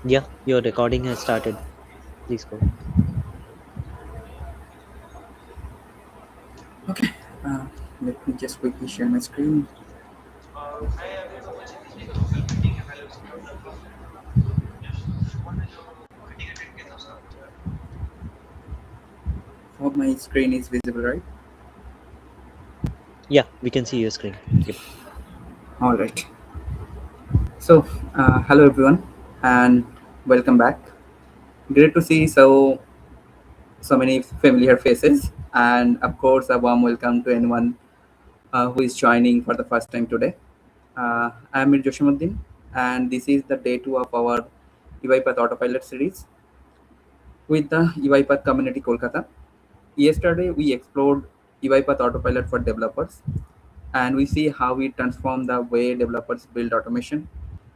Yeah, your recording has started. Please go. Okay, uh, let me just quickly share my screen. Hope my screen is visible, right? Yeah, we can see your screen. Yep. All right. So, hello everyone, and welcome back. Great to see so many familiar faces, and of course, a warm welcome to anyone who is joining for the first time today. I am Mir Joshimuddin, and this is the day two of our UiPath Autopilot series with the UiPath Community Kolkata. Yesterday, we explored UiPath Autopilot for developers, and we see how we transform the way developers build automation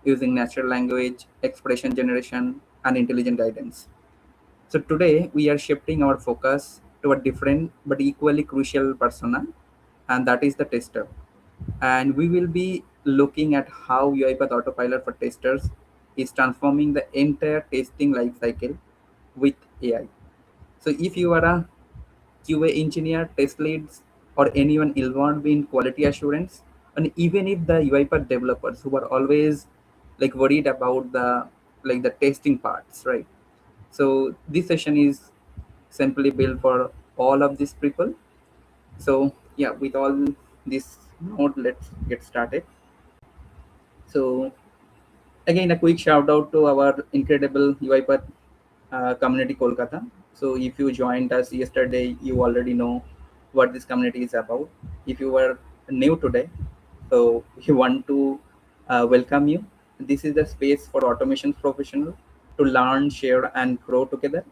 using natural language, expression generation, and intelligent guidance. So today we are shifting our focus to a different but equally crucial persona, and that is the tester. And we will be looking at how UiPath Autopilot for testers is transforming the entire testing lifecycle with AI. So if you are a QA engineer, test leads, or anyone involved in quality assurance, and even if the UiPath developers who are always like worried about the testing parts, right? So this session is simply built for all of these people. So yeah, with all this note, let's get started. So again, a quick shout out to our incredible UiPath community Kolkata. So if you joined us yesterday, you already know what this community is about. If you were new today, so we want to welcome you. This is the space for automation professional to learn, share, and grow together.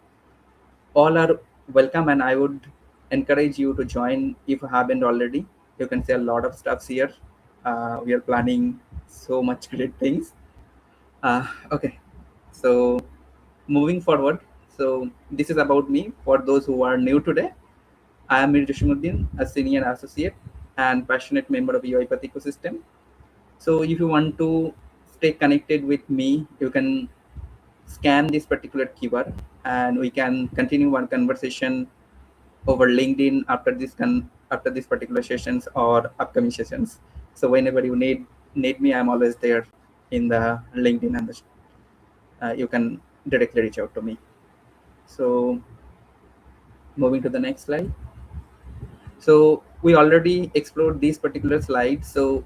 All are welcome, and I would encourage you to join if you haven't already. You can see a lot of stuffs here. We are planning so much great things. Okay, so moving forward, so this is about me. For those who are new today, I am Mir Jashimuddin, a senior associate and passionate member of UiPath ecosystem. So if you want to stay connected with me, you can scan this particular keyword, and we can continue our conversation over LinkedIn after these particular sessions or upcoming sessions. So whenever you need me, I'm always there in the LinkedIn, and you can directly reach out to me. So moving to the next slide. So we already explored these particular slides. So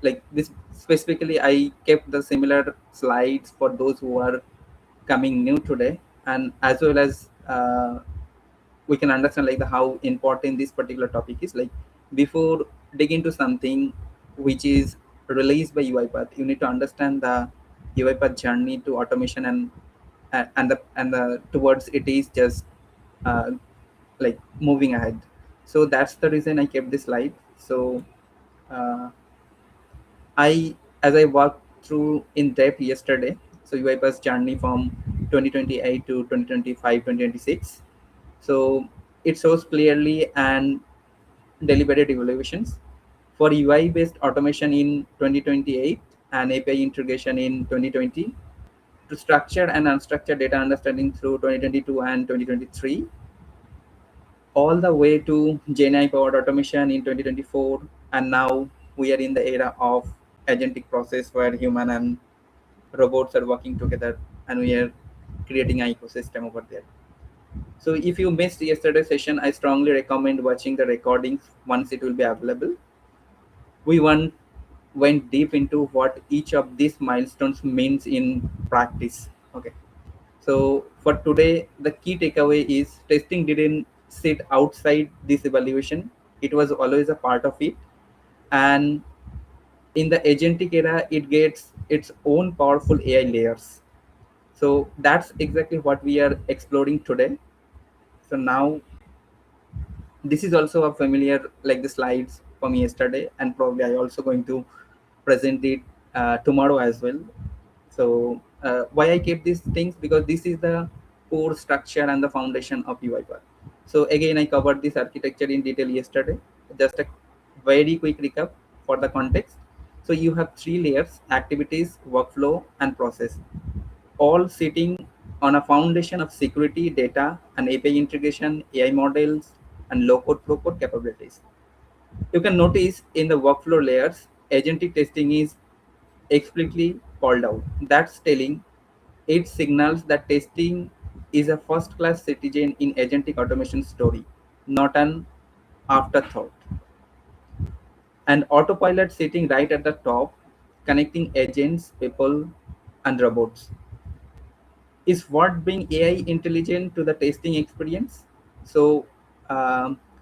like this specifically, I kept the similar slides for those who are coming new today, and as well as we can understand like the how important this particular topic is. Like before dig into something which is released by UiPath, you need to understand the UiPath journey to automation, and the towards it is just uh, like moving ahead. So that's the reason I kept this slide. So uh, I as I walked through in depth yesterday, so UiPath's journey from 2028 to 2025, 2026. So it shows clearly and deliberate evaluations for UI based automation in 2028 and API integration in 2020, to structured and unstructured data understanding through 2022 and 2023, all the way to GenAI powered automation in 2024. And now we are in the era of agentic process where human and robots are working together, and we are creating an ecosystem over there. So if you missed yesterday's session, I strongly recommend watching the recordings once it will be available. We went deep into what each of these milestones means in practice. Okay. So for today, the key takeaway is testing didn't sit outside this evaluation. It was always a part of it. And in the agentic era, it gets its own powerful AI layers. So that's exactly what we are exploring today. So now this is also a familiar like the slides from yesterday, and probably I also going to present it tomorrow as well. So why I keep these things, because this is the core structure and the foundation of UiPath. So again, I covered this architecture in detail yesterday. Just a very quick recap for the context. So you have three layers: activities, workflow, and process. all sitting on a foundation of security, data, and API integration, AI models, and low-code, low-code capabilities. You can notice in the workflow layers, agentic testing is explicitly called out. That's telling. It signals that testing is a first-class citizen in agentic automation story, not an afterthought. And autopilot sitting right at the top, connecting agents, people, and robots, is what bring AI intelligent to the testing experience. So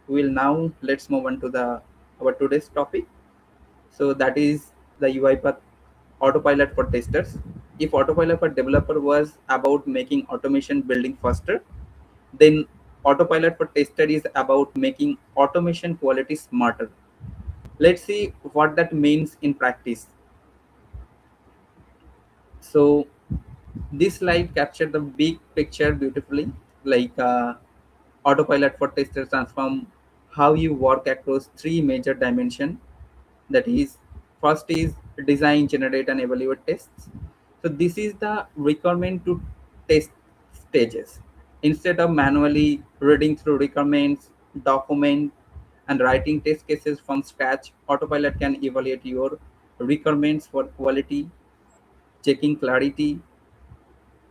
we'll now let's move on to the our today's topic. So that is the UiPath Autopilot for testers. If Autopilot for developer was about making automation building faster, then Autopilot for tester is about making automation quality smarter. Let's see what that means in practice. So this slide captured the big picture beautifully, like Autopilot for testers transform how you work across three major dimensions. That is, first is design, generate, and evaluate tests. So this is the requirement to test stages. Instead of manually reading through requirements, document, and writing test cases from scratch, Autopilot can evaluate your requirements for quality, checking clarity,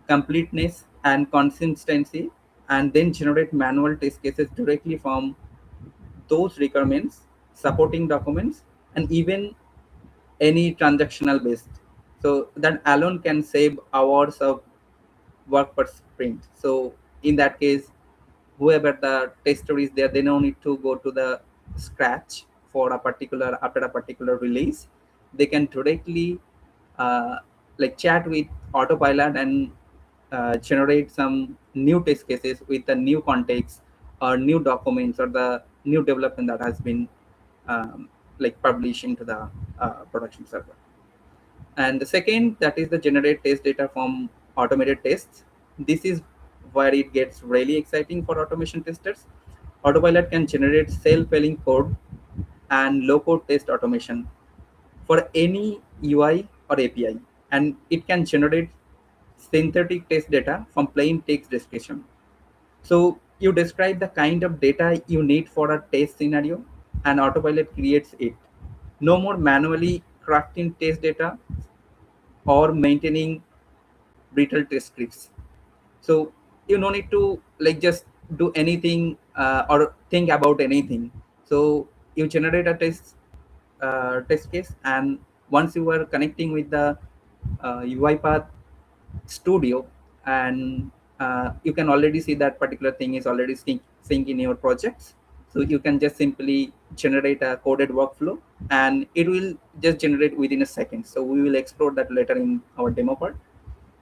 completeness, and consistency, and then generate manual test cases directly from those requirements, supporting documents, and even any transactional based. So that alone can save hours of work per sprint. So in that case, whoever the tester is there, they don't need to go to the scratch for a particular after a particular release. They can directly uh, like chat with Autopilot and generate some new test cases with the new context or new documents or the new development that has been like published into the production server. And the second, that is the generate test data from automated tests. This is where it gets really exciting for automation testers. Autopilot can generate self-healing code and low-code test automation for any UI or API, and it can generate synthetic test data from plain text description. So you describe the kind of data you need for a test scenario, and Autopilot creates it. No more manually crafting test data or maintaining brittle test scripts. So you no need to like just do anything or think about anything. So you generate a test case, and once you are connecting with the UiPath Studio, and you can already see that particular thing is already sync in your projects. So you can just simply generate a coded workflow, and it will just generate within a second. So we will explore that later in our demo part.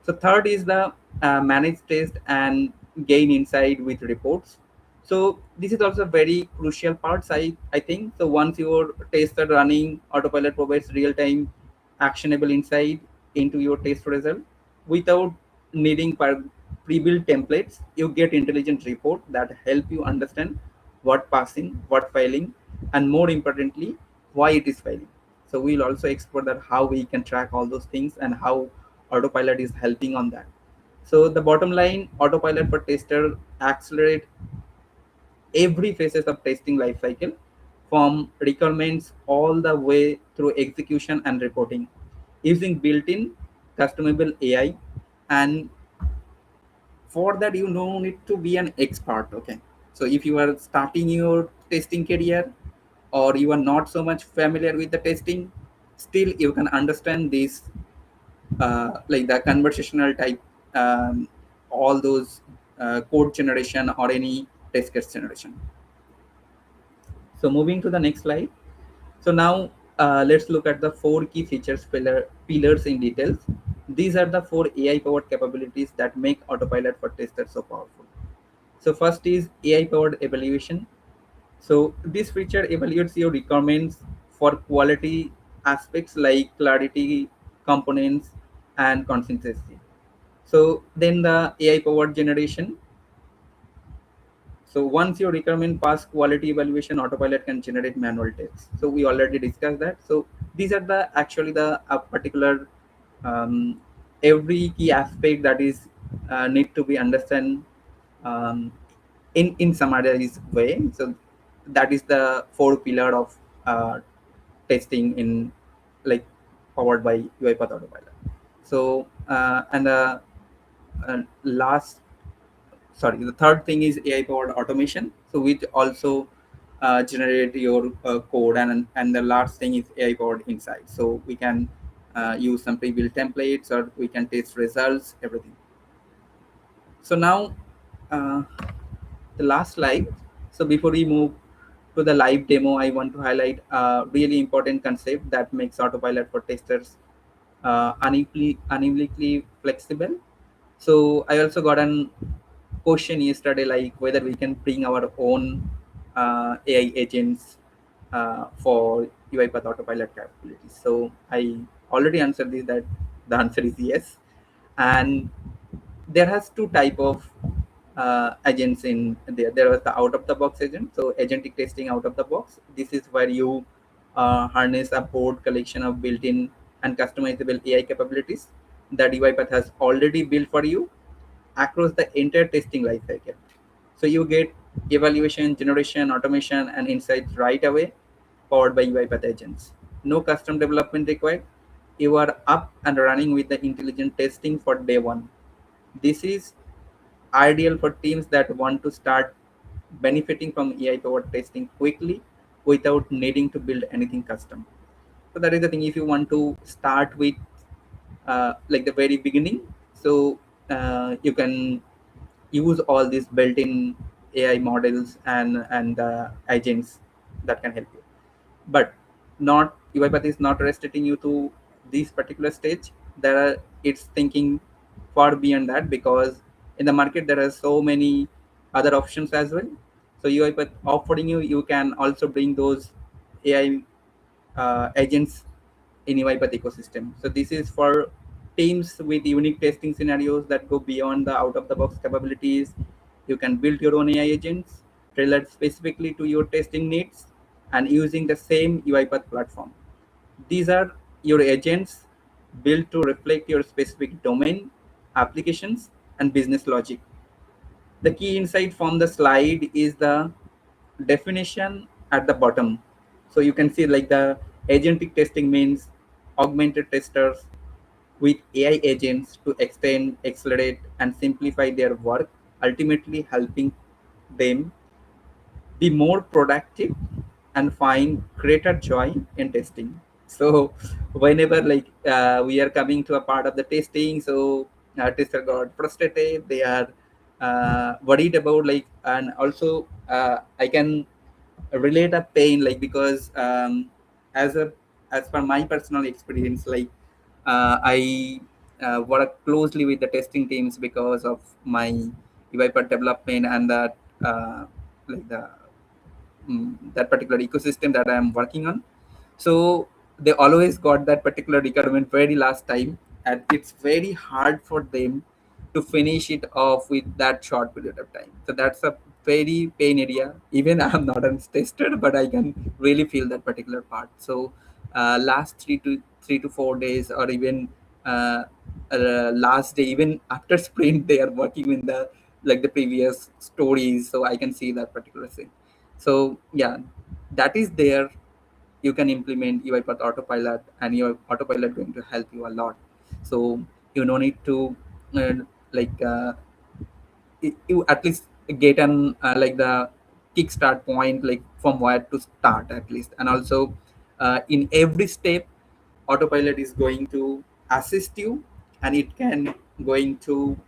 So third is the manage test and gain insight with reports. So this is also very crucial parts, I think. So once your tests are running, Autopilot provides real-time actionable insight into your test result without needing pre-built templates. You get intelligent report that help you understand what passing, what failing, and more importantly, why it is failing. So we'll also explore that how we can track all those things and how Autopilot is helping on that. So the bottom line, Autopilot for tester accelerate every phases of testing lifecycle, from requirements all the way through execution and reporting, using built-in customizable AI. And for that, you don't need to be an expert. Okay, so if you are starting your testing career or you are not so much familiar with the testing, still you can understand this like the conversational type, all those code generation or any test case generation. So moving to the next slide. So now let's look at the four key features pillars in details. These are the four AI powered capabilities that make Autopilot for testers so powerful. So first is AI powered evaluation. So this feature evaluates your requirements for quality aspects like clarity, components, and consistency. So then the AI powered generation. So once your requirement pass quality evaluation, Autopilot can generate manual tests. So we already discussed that. So these are the actually the particular um, every key aspect that is need to be understand um, in summarized way. So that is the four pillar of testing in like powered by UiPath Autopilot. So and the last sorry the third thing is AI powered automation, so which also generate your code, and the last thing is AI powered insight, so we can use some pre-built templates or we can test results, everything. So now uh, the last slide. So before we move to the live demo, I want to highlight a really important concept that makes autopilot for testers unequivocally flexible. So I also got an question yesterday, like whether we can bring our own AI agents for UiPath Autopilot capabilities. So I already answered this, that the answer is yes. And there has two type of agents in there. There was the out of the box agent, so agentic testing out of the box. This is where you harness a broad collection of built-in and customizable AI capabilities that UiPath has already built for you across the entire testing lifecycle. So you get evaluation, generation, automation, and insights right away, powered by UiPath agents. No custom development required. You are up and running with the intelligent testing for day one. This is ideal for teams that want to start benefiting from AI powered testing quickly without needing to build anything custom. So that is the thing. If you want to start with like the very beginning, so you can use all these built-in AI models and agents that can help you. But not UiPath is not restricting you to this particular stage. There are it's thinking far beyond that, because in the market there are so many other options as well. So UiPath offering you can also bring those AI agents in UiPath ecosystem. So this is for teams with unique testing scenarios that go beyond the out-of-the-box capabilities. You can build your own AI agents tailored specifically to your testing needs and using the same UiPath platform. These are your agents built to reflect your specific domain, applications, and business logic. The key insight from the slide is the definition at the bottom. So you can see like the agentic testing means augmented testers with AI agents to extend, accelerate, and simplify their work, ultimately helping them be more productive and find greater joy in testing. So whenever like we are coming to a part of the testing, so tester got frustrated, they are worried about like, and also I can relate a pain, like because as a as per my personal experience, like I work closely with the testing teams because of my UiPath development and that like the that particular ecosystem that I am working on. So they always got that particular requirement very last time, and it's very hard for them to finish it off with that short period of time. So that's a very pain area. Even I'm not a tester, but I can really feel that particular part. So last 3 to 4 days, or even uh, last day, even after sprint, they are working in the like the previous stories. So I can see that particular thing. So yeah, that is there. You can implement UiPath Autopilot, and your Autopilot going to help you a lot. So you don't need to uh, like you at least get an like the kickstart point, like from where to start at least. And also in every step, Autopilot is going to assist you, and it can going to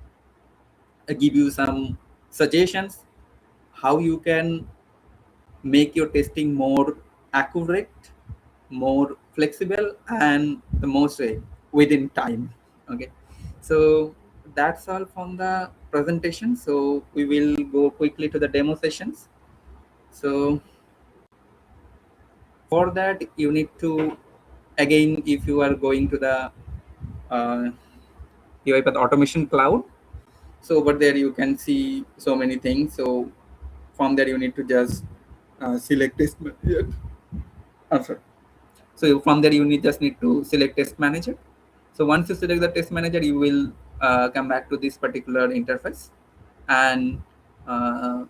give you some suggestions how you can make your testing more accurate, more flexible, and the most within time. Okay, so that's all from the presentation. So we will go quickly to the demo sessions. So for that, you need to, again, if you are going to the uh, UiPath Automation Cloud, so over there you can see so many things. So from there you need to just select this. I'm sorry. So from there, you need just need to select test manager. So once you select the test manager, you will come back to this particular interface, and uh,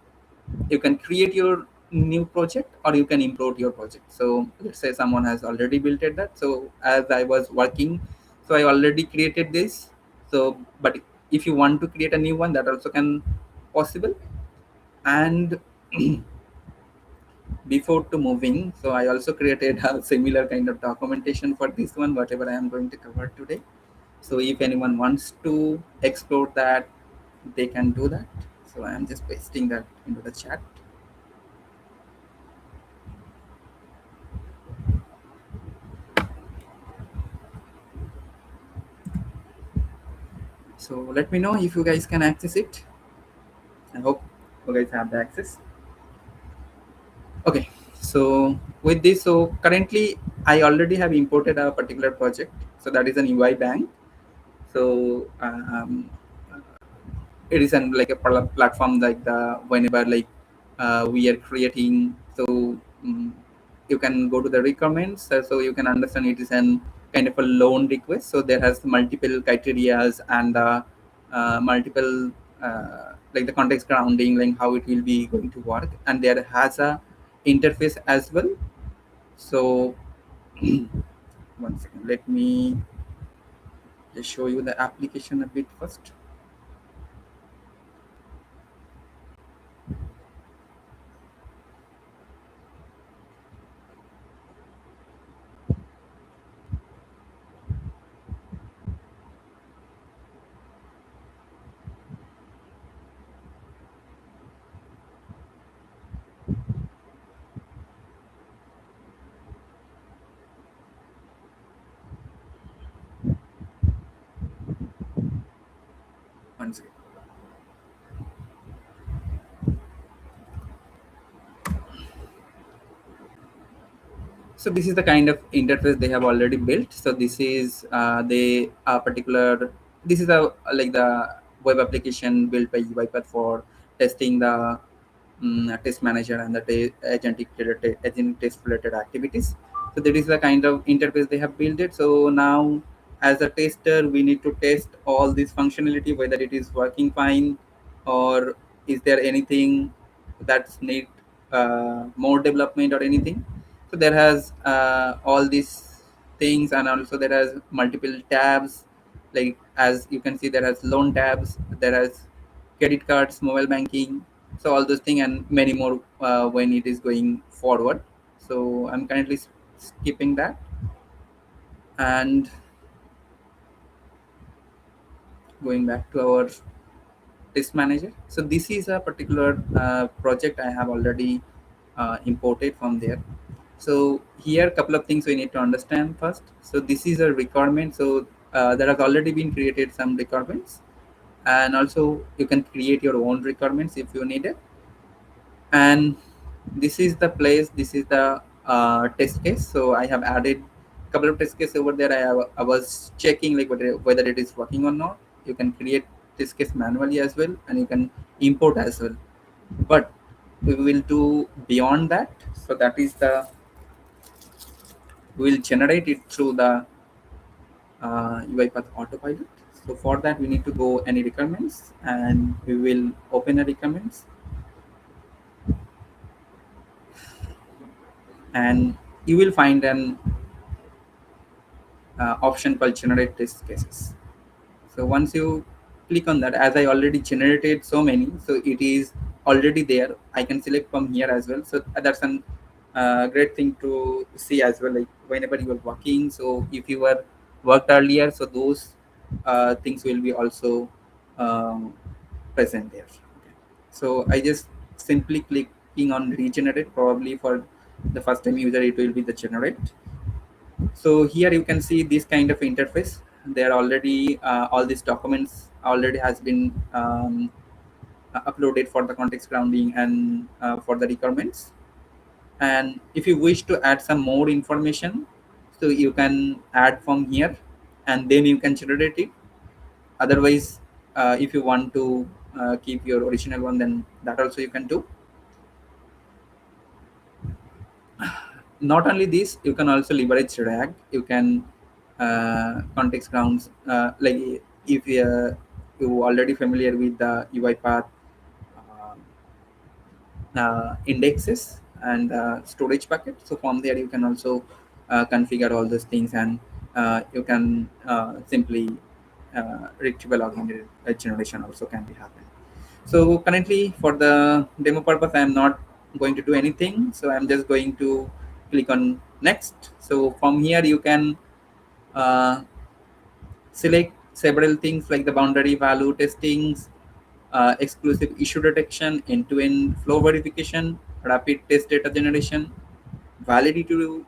you can create your new project or you can import your project. So let's say someone has already built it that. So as I was working, so I already created this. So but if you want to create a new one, that also can possible. And before to moving, so I also created a similar kind of documentation for this one, whatever I am going to cover today. So if anyone wants to explore that, they can do that. So I am just pasting that into the chat. So let me know if you guys can access it. I hope you guys have the access. Okay, so with this, so currently I already have imported a particular project. So that is an UI bank. So it is an like a platform like the whenever like we are creating. So you can go to the requirements, so you can understand it is an kind of a loan request. So there has multiple criterias and multiple like the context grounding, like how it will be going to work, and there has a interface as well. So one second, let me just show you the application a bit first. One second. So this is the kind of interface they have already built. So this is they a particular. This is a like the web application built by UiPath for testing the test manager and the agent test related activities. So that is the kind of interface they have built it. So now, as a tester, we need to test all this functionality, whether it is working fine, or is there anything that's need more development or anything. So there has all these things, and also there has multiple tabs. Like as you can see, there has loan tabs, there has credit cards, mobile banking, so all those things and many more when it is going forward. So I'm currently skipping that and going back to our test manager. So this is a particular project I have already imported from there. So here a couple of things we need to understand first. So this is a requirement. So there has already been created some requirements, and also you can create your own requirements if you need it. And this is the place, this is the test case. So I have added a couple of test cases over there. I was checking like whether it is working or not. You can create test case manually as well, and you can import as well, but we will do beyond that. So that is the, we will generate it through the UiPath Autopilot. So for that we need to go any requirements, and we will open a requirements, and you will find an option called generate test cases. So once you click on that, as I already generated so many, so it is already there. I can select from here as well. So that's an great thing to see as well. Like whenever you are working, so if you were worked earlier, so those things will be also um, present there. Okay. So I just simply clicking on regenerate. Probably for the first time user, it will be the generate. So here you can see this kind of interface. There already all these documents already has been uploaded for the context grounding and for the requirements. And if you wish to add some more information, so you can add from here, and then you can generate it. Otherwise, if you want to keep your original one, then that also you can do. Not only this, you can also leverage RAG. You can context grounds, like if you already familiar with the UiPath uh, indexes and storage bucket. So from there you can also configure all those things, and you can simply retrieval augmented generation also can be happen. So currently for the demo purpose, I am not going to do anything. So I'm just going to click on next. So from here you can uh, select several things like the boundary value testings, exclusive issue detection, end-to-end flow verification, rapid test data generation, validity to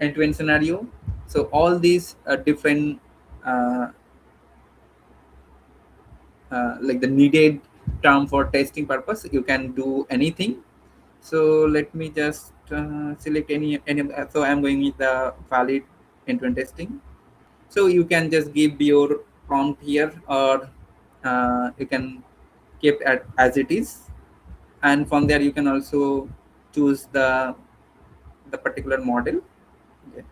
end-to-end scenario. So all these different uh, like the needed term for testing purpose, you can do anything. So let me just select any. So I'm going with the valid end-to-end testing. So you can just give your prompt here, or you can keep it as it is, and from there you can also choose the particular model. Okay.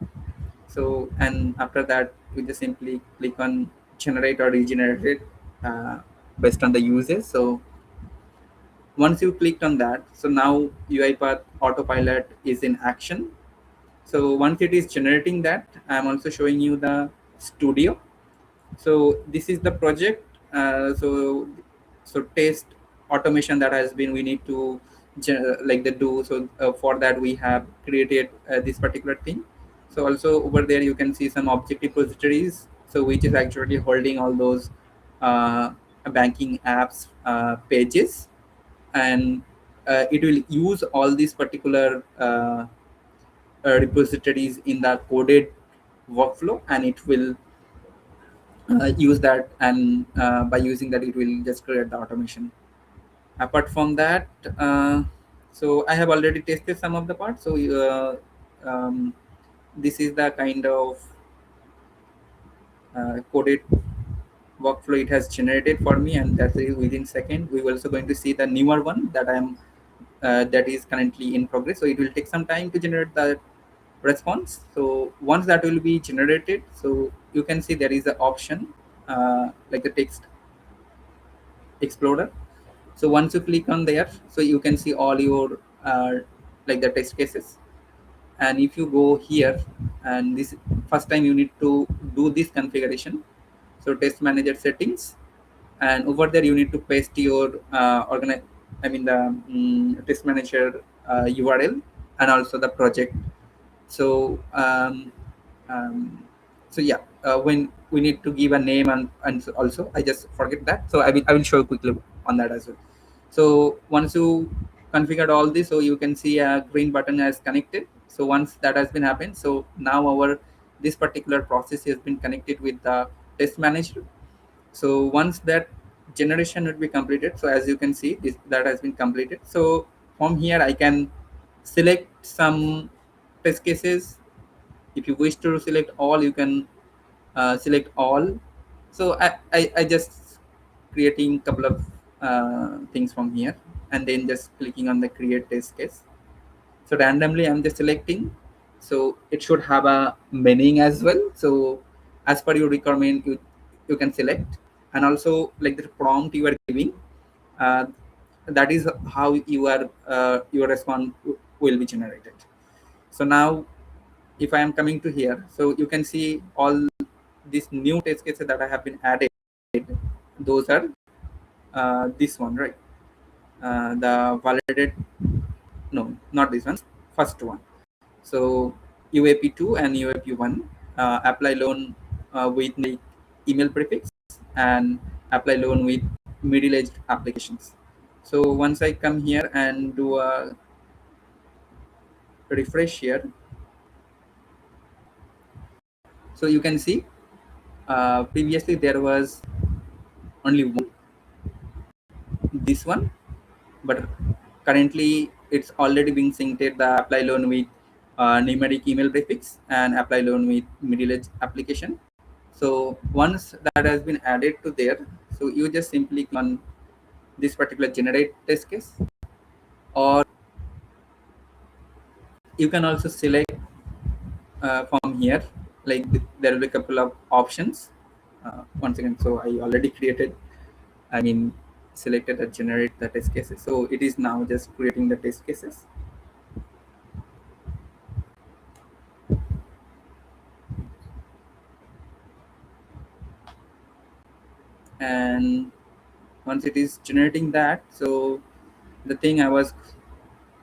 So and after that you just simply click on generate or regenerate it based on the uses. So once you clicked on that, so now UiPath Autopilot is in action. So once it is generating that, I'm also showing you the studio. So this is the project. So test automation that has been we need to like the do. So for that we have created this particular thing. So also over there you can see some object repositories, so which is actually holding all those banking apps pages, and it will use all these particular repositories in the coded workflow, and it will use that, and by using that it will just create the automation. Apart from that, so I have already tested some of the parts. So this is the kind of coded workflow it has generated for me, and that is within second. We will also going to see the newer one that I'm that is currently in progress. So it will take some time to generate the response. So once that will be generated, so you can see there is an option like the text explorer. So once you click on there, so you can see all your like the test cases. And if you go here, and this first time you need to do this configuration. So test manager settings, and over there you need to paste your I mean the test manager URL, and also the project. So um, so yeah, when we need to give a name, and so also I just forget that. So I will show you quickly on that as well. So once you configured all this, so you can see a green button has connected. So once that has been happened, so now our this particular process has been connected with the test manager. So once that generation would be completed, so as you can see this that has been completed. So from here I can select some test cases. If you wish to select all, you can select all. So I just creating couple of things from here, and then just clicking on the create test case. So randomly I'm just selecting. So it should have a meaning as well. So as per your requirement, you can select, and also like the prompt you are giving, uh, that is how your response will be generated. So now if I am coming to here, so you can see all these new test cases that I have been added. Those are this one, right? The validate, no, not this one, first one. So UAP2 and UAP1 apply loan with the email prefix, and apply loan with middle-aged applications. So once I come here and do a refresh here, so you can see previously there was only one, this one, but currently it's already being synced the apply loan with numeric email prefix, and apply loan with middle age application. So once that has been added to there, so you just simply click on this particular generate test case, or you can also select from here like there will be a couple of options. Once again, so I already created, I mean, selected and generate the test cases. So it is now just creating the test cases. And once it is generating that, so the thing I was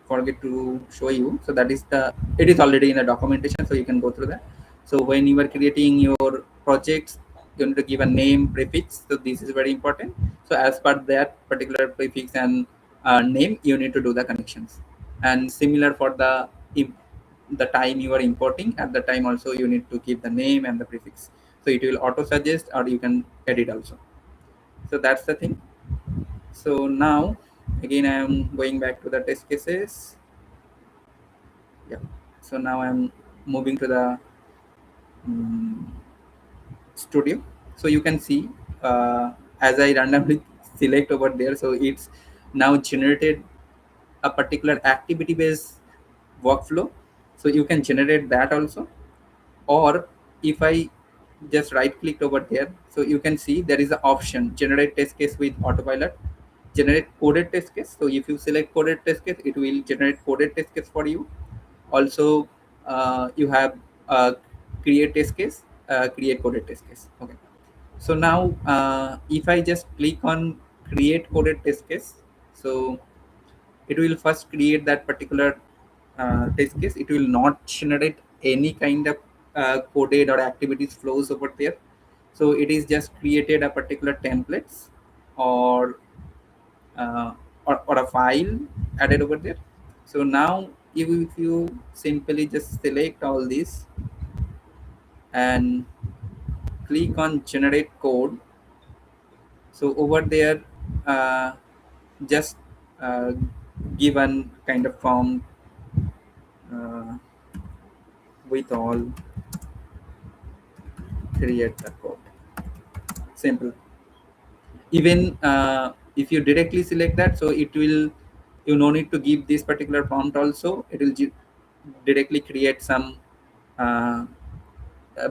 forget to show you, so that is the, it is already in the documentation, so you can go through that. So when you are creating your projects, you need to give a name prefix, so this is very important. So as per that particular prefix and name, you need to do the connections. And similar for the time you are importing, at the time also you need to give the name and the prefix, so it will auto suggest or you can edit also. So that's the thing. So now again I am going back to the test cases. Yeah. So now I'm moving to the um, studio. So you can see, as I randomly select over there, so it's now generated a particular activity based workflow. So you can generate that also. Or if I just right clicked over there, so you can see there is an option generate test case with autopilot, generate coded test case. So if you select coded test case, it will generate coded test case for you. Also, you have create test case, create coded test case. Okay. So now if I just click on create coded test case, so it will first create that particular test case. It will not generate any kind of coded or activities flows over there. So it is just created a particular templates or uh, or a file added over there. So now if you simply just select all this and click on generate code, so over there just uh, given kind of form uh, with all, create the code, simple. Even if you directly select that, so it will, you no need to give this particular prompt also, it will directly create some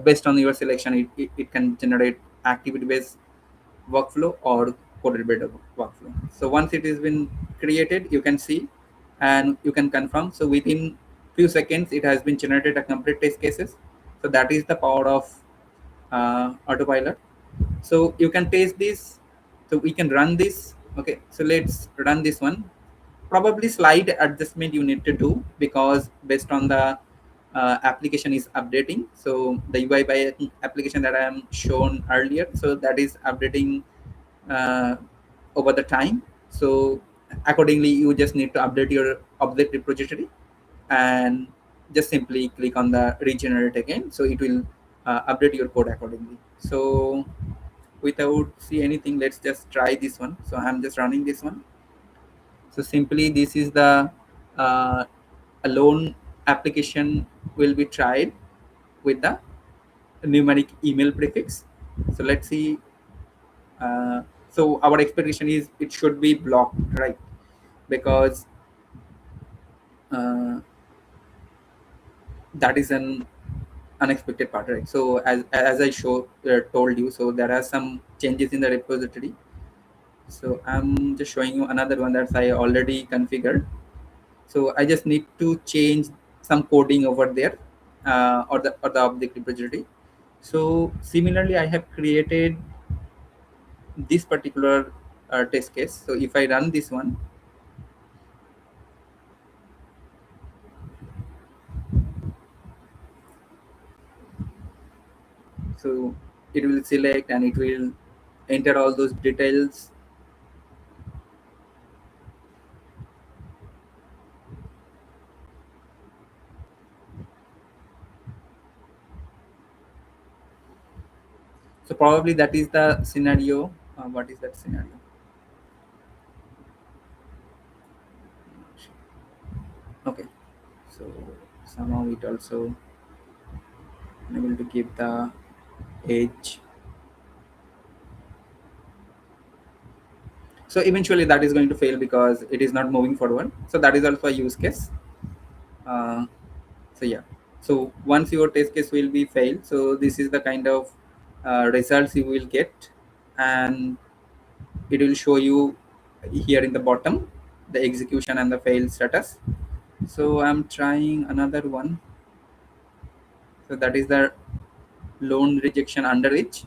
based on your selection, it can generate activity based workflow or coded based workflow. So once it has been created, you can see and you can confirm. So within few seconds it has been generated a complete test cases. So that is the power of autopilot. So you can taste this, so we can run this. Okay, so let's run this one. Probably slide adjustment you need to do, because based on the application is updating. So the UI by application that I am shown earlier, so that is updating uh, over the time. So accordingly you just need to update your object repository and just simply click on the regenerate again, so it will update your code accordingly. So without see anything, let's just try this one. So I'm just running this one. So simply this is the a loan application will be tried with the numeric email prefix. So let's see. So our expectation is it should be blocked, right? Because uh, that is an unexpected part, right? So as I told you, so there are some changes in the repository. So I'm just showing you another one that I already configured. So I just need to change some coding over there, or the object repository. So similarly, I have created this particular test case. So if I run this one, so it will select and it will enter all those details. So probably that is the scenario. What is that scenario? Okay. So somehow it also unable to give the age. So eventually that is going to fail because it is not moving forward. So that is also a use case. uh, so yeah. So once your test case will be failed, so this is the kind of results you will get, and it will show you here in the bottom the execution and the fail status. So I'm trying another one. So that is the loan rejection underage.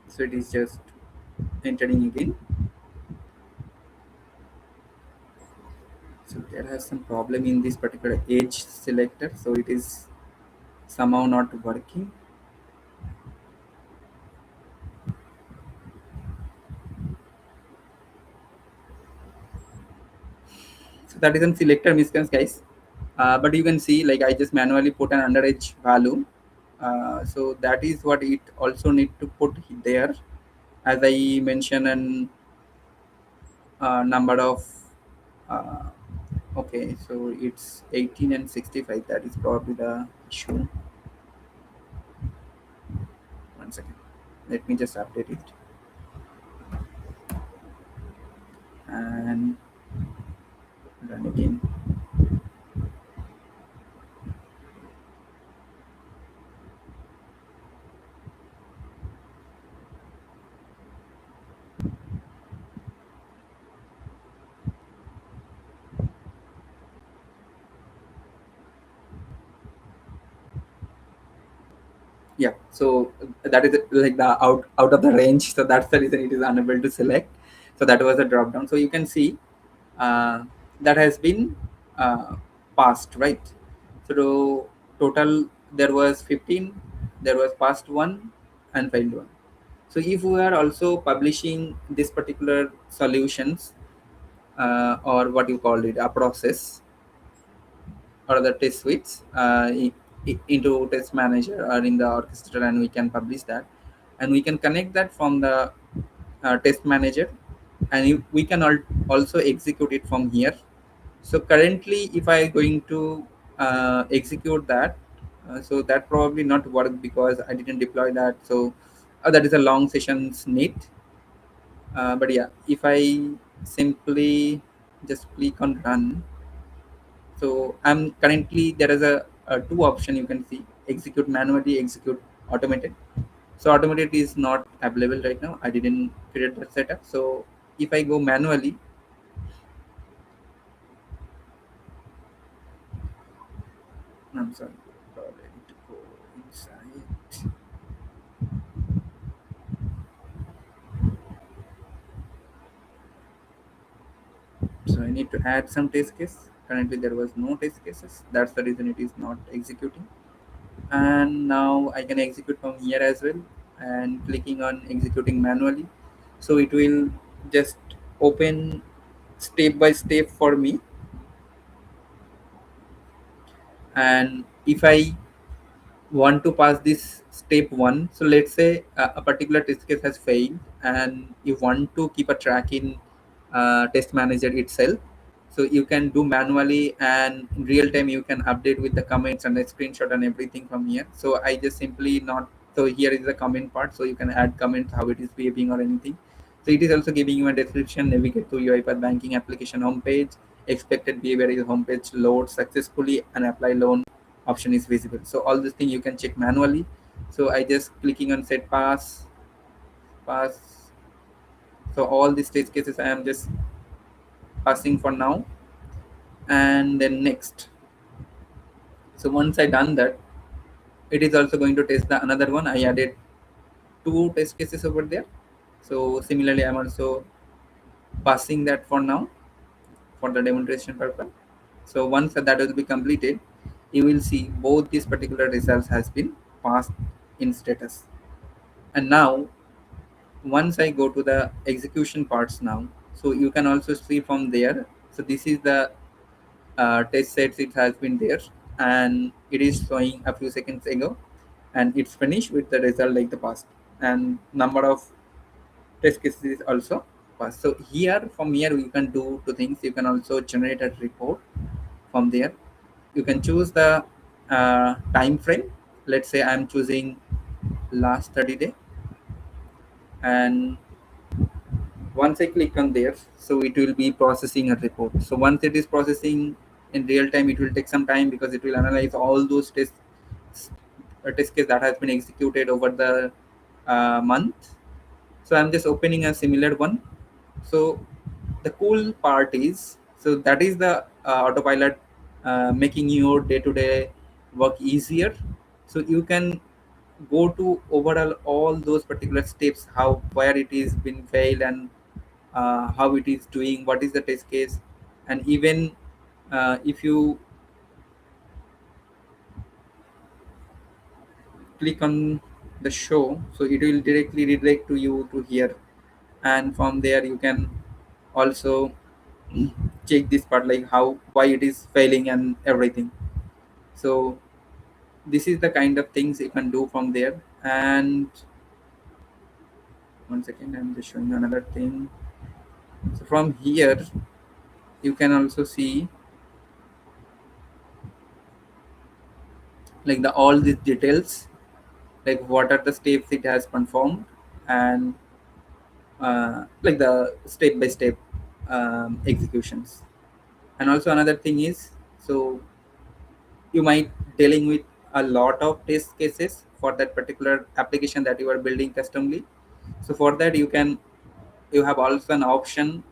So it is just entering again. So there has some problem in this particular age selector. So it is somehow not working. So that is a selector misconception, guys. But you can see, like, I just manually put an underage value. So that is what it also need to put there. As I mentioned, an number of uh, okay, so it's 18 and 65. That is probably the issue. One second. Let me just update it. And run again. Yeah, so that is like the out of the range, so that's the reason it is unable to select. So that was a drop down. So you can see that has been uh, passed, right? So total there was 15, there was passed one and failed one. So if we are also publishing this particular solutions, or what you call it, a process or the test suites into test manager or in the orchestra, and we can publish that, and we can connect that from the test manager, and we can also execute it from here. So currently if I going to execute that, so that probably not work because I didn't deploy that. So that is a long sessions need. But yeah, if I simply just click on run, so I'm currently, there is a two option you can see: execute manually, execute automated. So automated is not available right now. I didn't create that setup. So if I go manually, I'm sorry, probably I need to go inside. So I need to add some test case. Currently there was no test cases. That's the reason it is not executing. And now I can execute from here as well, and clicking on executing manually. So it will just open step by step for me. And if I want to pass this step one, so let's say a particular test case has failed and you want to keep a track in test manager itself, so you can do manually, and in real time you can update with the comments and the screenshot and everything from here. So I just simply not, so here is the comment part, so you can add comments how it is behaving or anything. So it is also giving you a description: navigate to UiPath banking application homepage, expected behavior is homepage load successfully and apply loan option is visible. So all this thing you can check manually. So I just clicking on set pass. So all these test cases I am just passing for now, and then next. So once I done that, it is also going to test the another one. I added two test cases over there. So similarly I'm also passing that for now for the demonstration purpose. So once that will be completed, you will see both these particular results has been passed in status. And now once I go to the execution parts now, so you can also see from there. So this is the test sets, it has been there, and it is showing a few seconds ago, and it's finished with the result like the past, and number of test cases is also passed. So here, from here you can do two things. You can also generate a report from there. You can choose the time frame. Let's say I'm choosing last 30 day, and Once I click on there, so it will be processing a report. So once it is processing in real time, it will take some time because it will analyze all those test case that has been executed over the month. So I'm just opening a similar one. So the cool part is, so that is the autopilot making your day-to-day work easier. So you can go to overall all those particular steps, how where it is been failed, and how it is doing, what is the test case, and even if you click on the show, so it will directly redirect to you to here, and from there you can also check this part, like how why it is failing and everything. So this is the kind of things you can do from there. And one second, I'm just showing you another thing. So from here you can also see like the all these details, like what are the steps it has performed, and like the step by step executions. And also another thing is, so you might dealing with a lot of test cases for that particular application that you are building customly. So for that you have also an option,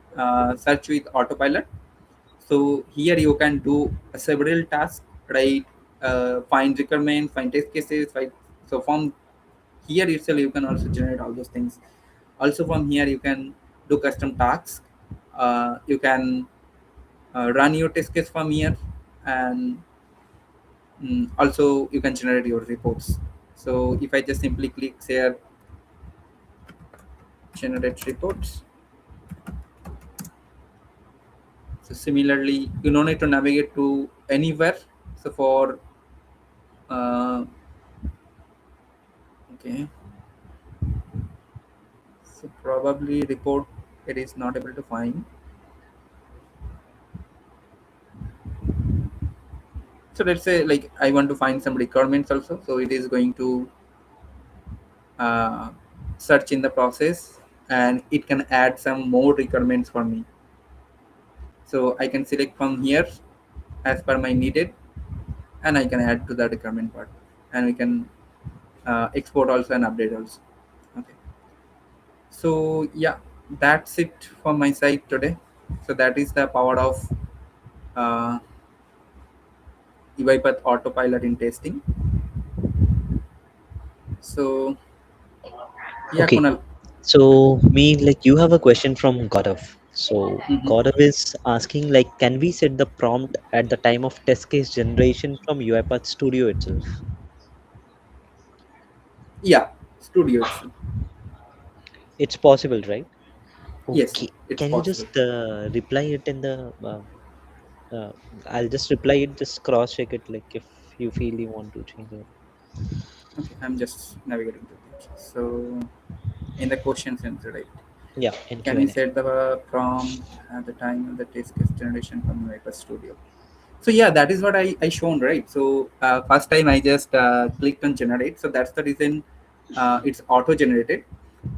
search with autopilot. So here you can do several tasks, right? Find requirement, find test cases, right? So from here itself you can also generate all those things. Also from here you can do custom tasks. You can run your test case from here, and also you can generate your reports. So if I just simply click here, generate reports. So similarly, you don't need to navigate to anywhere. So for okay, so probably report it is not able to find. So let's say like I want to find some requirements also. So it is going to uh, search in the process, and it can add some more requirements for me. So I can select from here as per my needed, and I can add to the requirement part, and we can export also and update also. Okay. So yeah, that's it from my side today. So that is the power of uh, UiPath Autopilot in testing. So yeah, Okay. Kunal. So me, like you have a question from Gaurav. So Hmm. Gaurav is asking like, can we set the prompt at the time of test case generation from UiPath Studio itself? Yeah, Studio itself. It's possible, right? Yes, Okay. it's Can you possible. just reply it in the? Uh, I'll just reply it. Just cross check it. Like if you feel you want to change it. Okay, I'm just navigating to it. So in the question center, right? Yeah, in Can we Q&A. set the prompt at the time of the test case generation from UiPath Studio? So yeah, that is what I shown, right? So first time I just clicked on generate. So that's the reason it's auto generated.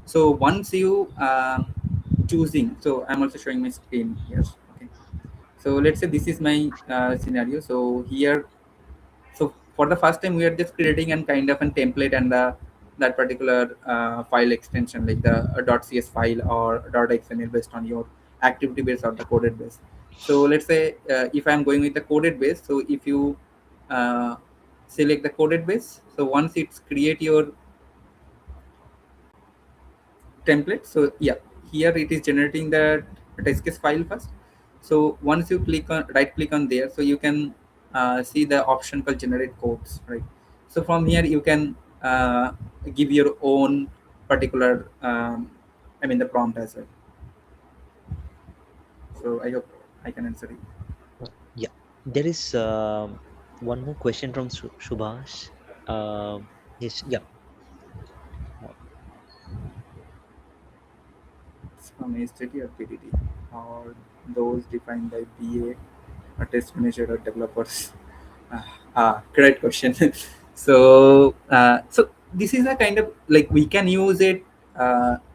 So once you choosing, so I'm also showing my screen here. Okay. So let's say this is my scenario. So here, so for the first time we are just creating and kind of a template and the that particular file extension, like the .cs file or .xml based on your activity base or the coded base. So let's say if I'm going with the coded base, so if you uh, select the coded base, so once it's create your template, so yeah, here it is generating the test case file first. So once you click on right click on there, so you can see the option called generate codes, right? So from here you can give your own particular I mean the prompt as well. So I hope I can answer it. Yeah. There is one more question from Subhash. Yes. Yeah. Uh, It's from ASTD or PDD, or those defined by BA, a test manager or developers. Great question. So this is a kind of like we can use it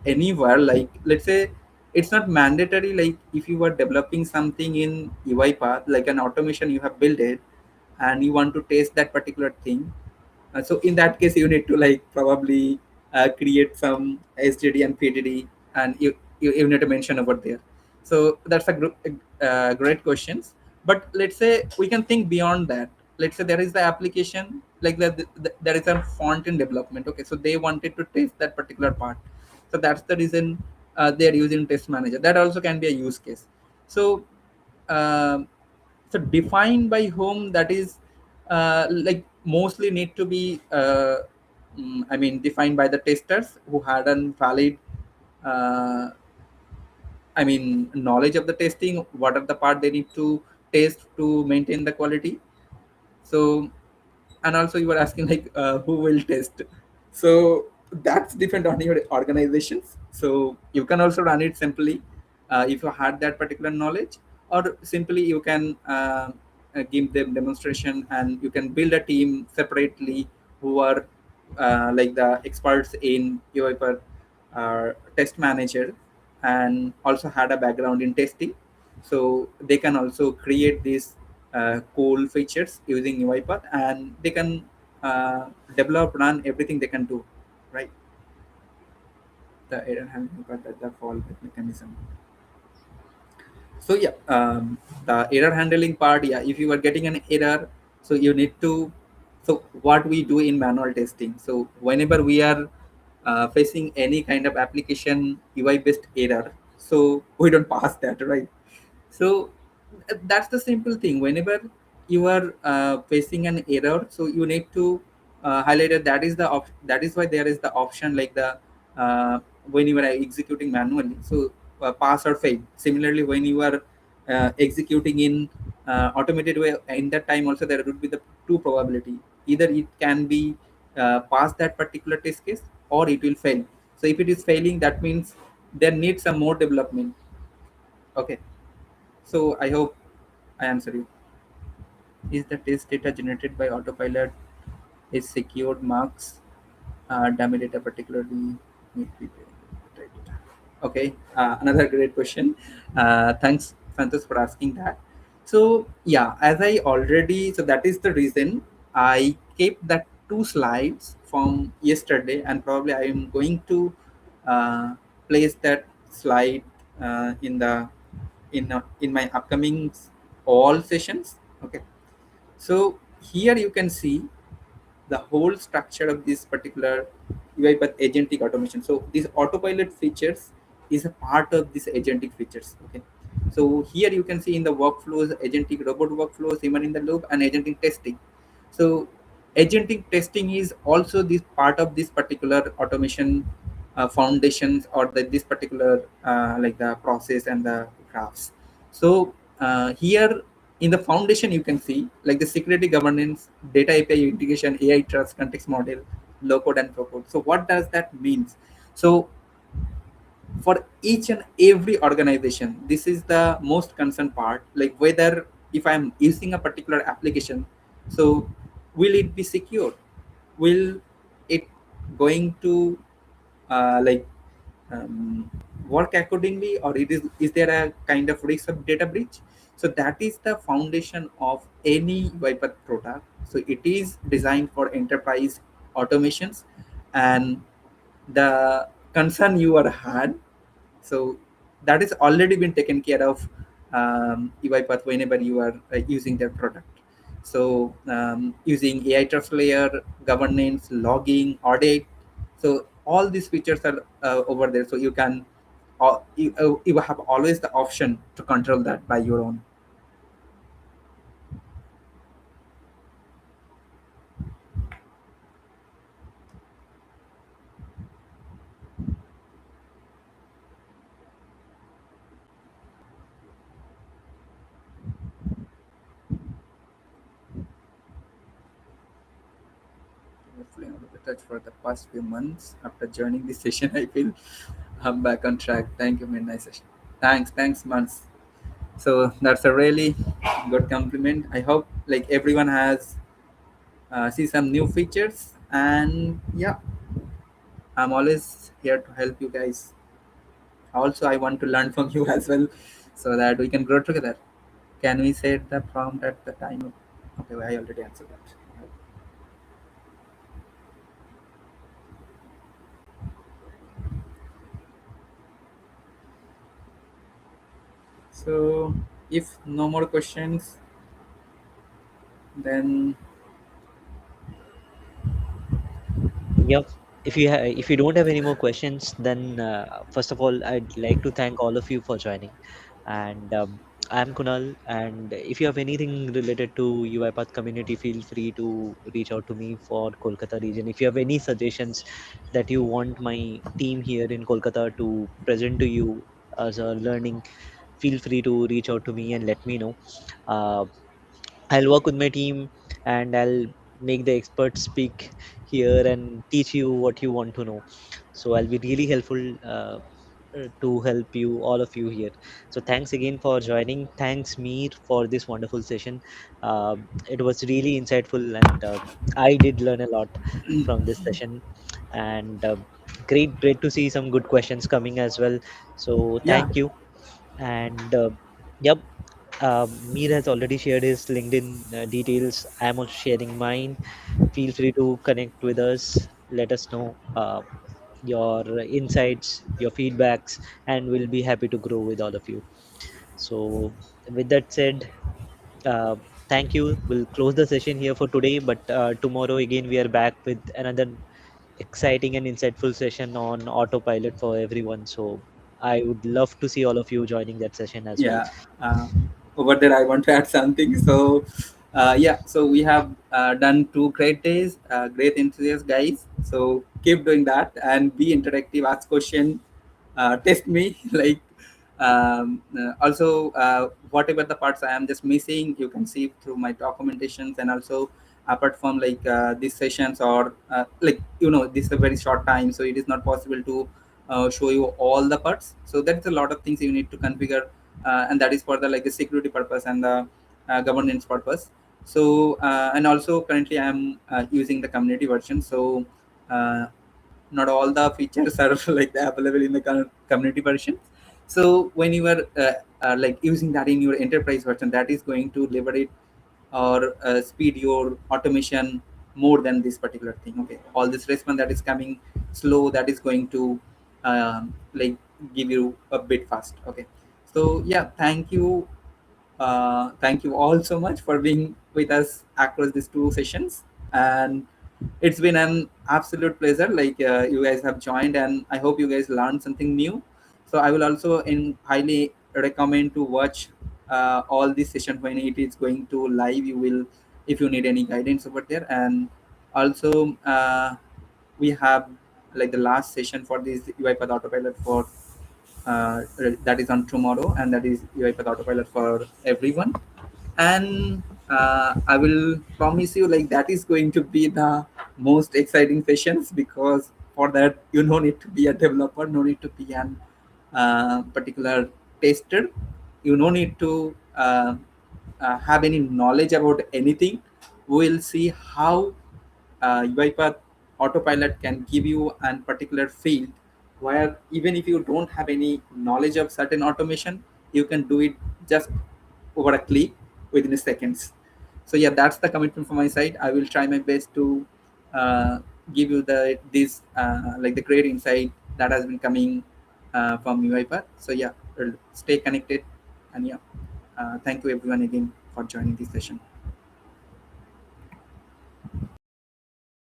anywhere. Like let's say it's not mandatory. Like if you are developing something in UiPath, like an automation you have built it, and you want to test that particular thing, so in that case, you need to like probably create some SGD and PDD, and you need to mention over there. So that's a great questions. But let's say we can think beyond that. Let's say there is the application, like there is a font in development. Okay, so they wanted to test that particular part. So that's the reason they are using test manager. That also can be a use case. So um so defined by whom, that is like mostly need to be I mean defined by the testers who had a valid uh, I mean knowledge of the testing, what are the part they need to test to maintain the quality. So, and also you were asking like who will test. So that's different on your organizations. So you can also run it simply if you had that particular knowledge, or simply you can give them demonstration, and you can build a team separately who are like the experts in your test manager, and also had a background in testing. So they can also create these cool features using UiPath, and they can develop, run everything they can do, right? The error handling part, the fallback mechanism. So yeah, the error handling part. Yeah, if you are getting an error, so you need to. So what we do in manual testing. So whenever we are facing any kind of application UI based error, so we don't pass that, right? So that's the simple thing. Whenever you are facing an error, so you need to highlight it. That is that is why there is the option like the when you are executing manually, so pass or fail. Similarly, when you are executing in automated way, in that time also there would be the two probability. Either it can be pass that particular test case, or it will fail. So if it is failing, that means there needs some more development. Okay, so I hope I answer you. Is the test data generated by autopilot is secured marks dummy data particularly need to be paid? Okay, another great question. Thanks, Santos, for asking that. So yeah, as I already, so that is the reason I kept that two slides from yesterday, and probably I am going to uh, place that slide in my upcoming all sessions. Okay, so here you can see the whole structure of this particular UiPath agentic automation. So these autopilot features is a part of these agentic features. Okay. So here you can see in the workflows, agentic robot workflows, human in the loop, and agentic testing. So agentic testing is also this part of this particular automation foundations, or this particular like the process and the graphs. So here in the foundation you can see like the security governance, data API integration, AI trust, context model, low code and pro code. So what does that means? So for each and every organization, this is the most concerned part, like whether if I'm using a particular application, so will it be secure, will it going to like um, work accordingly, or it is there a kind of risk of data breach. So that is the foundation of any UiPath product. So it is designed for enterprise automations, and the concern you are had, so that is already been taken care of UiPath whenever you are using their product. So using AI trust layer, governance, logging, audit, so all these features are over there. So you can you have always the option to control that by your own. Hopefully out of the touch for the past few months. After joining this session, I feel I'm back on track. Thank you, midnight session. Thanks, months. So that's a really good compliment. I hope like everyone has see some new features, and yeah, I'm always here to help you guys also I want to learn from you as well, so that we can grow together. Can we set the prompt at the time of, okay, well, I already answered that. So if no more questions, then Yep. If you don't have any more questions, then first of all, I'd like to thank all of you for joining. And I'm Kunal. And if you have anything related to UiPath community, feel free to reach out to me for Kolkata region. If you have any suggestions that you want my team here in Kolkata to present to you as a learning, feel free to reach out to me and let me know. Uh, I'll work with my team and I'll make the experts speak here and teach you what you want to know. So I'll be really helpful to help you, all of you here. So thanks again for joining. Thanks, Meer, for this wonderful session. It was really insightful and I did learn a lot from this session. And great to see some good questions coming as well. So yeah, thank you. And yep, Mir has already shared his LinkedIn details. I'm also sharing mine. Feel free to connect with us. Let us know your insights, your feedbacks, and we'll be happy to grow with all of you. So, with that said, uh, thank you. We'll close the session here for today, but tomorrow again we are back with another exciting and insightful session on autopilot for everyone. So, I would love to see all of you joining that session as well. yeah. uh, Over there I want to add something. So yeah, so we have done 2 great days, great enthusiasts guys, so keep doing that and be interactive, ask question, test me like also whatever the parts I am just missing, you can see through my documentations. And also apart from like these sessions, or like this is a very short time, so it is not possible to show you all the parts. So that's a lot of things you need to configure, and that is for the like the security purpose and the governance purpose. So and also currently I am using the community version. So uh, not all the features are like available in the community version. So when you are like using that in your enterprise version, that is going to liberate or speed your automation more than this particular thing. Okay, all this response that is coming slow, that is going to like give you a bit fast. Okay, so yeah, thank you all so much for being with us across these 2 sessions. And it's been an absolute pleasure. Like you guys have joined, and I hope you guys learned something new. So I will also highly recommend to watch all these sessions when it is going to live. You will, if you need any guidance over there. And also we have like the last session for this UiPath Autopilot for that is on tomorrow, and that is UiPath Autopilot for everyone. And I will promise you like that is going to be the most exciting sessions, because for that you no need to be a developer, no need to be an particular tester, you no need to have any knowledge about anything. We'll see how UiPath Autopilot can give you a particular field where even if you don't have any knowledge of certain automation, you can do it just over a click within seconds. So yeah, that's the commitment from my side. I will try my best to give you the this like the great insight that has been coming from UiPath. So yeah, stay connected, and yeah, thank you everyone again for joining this session.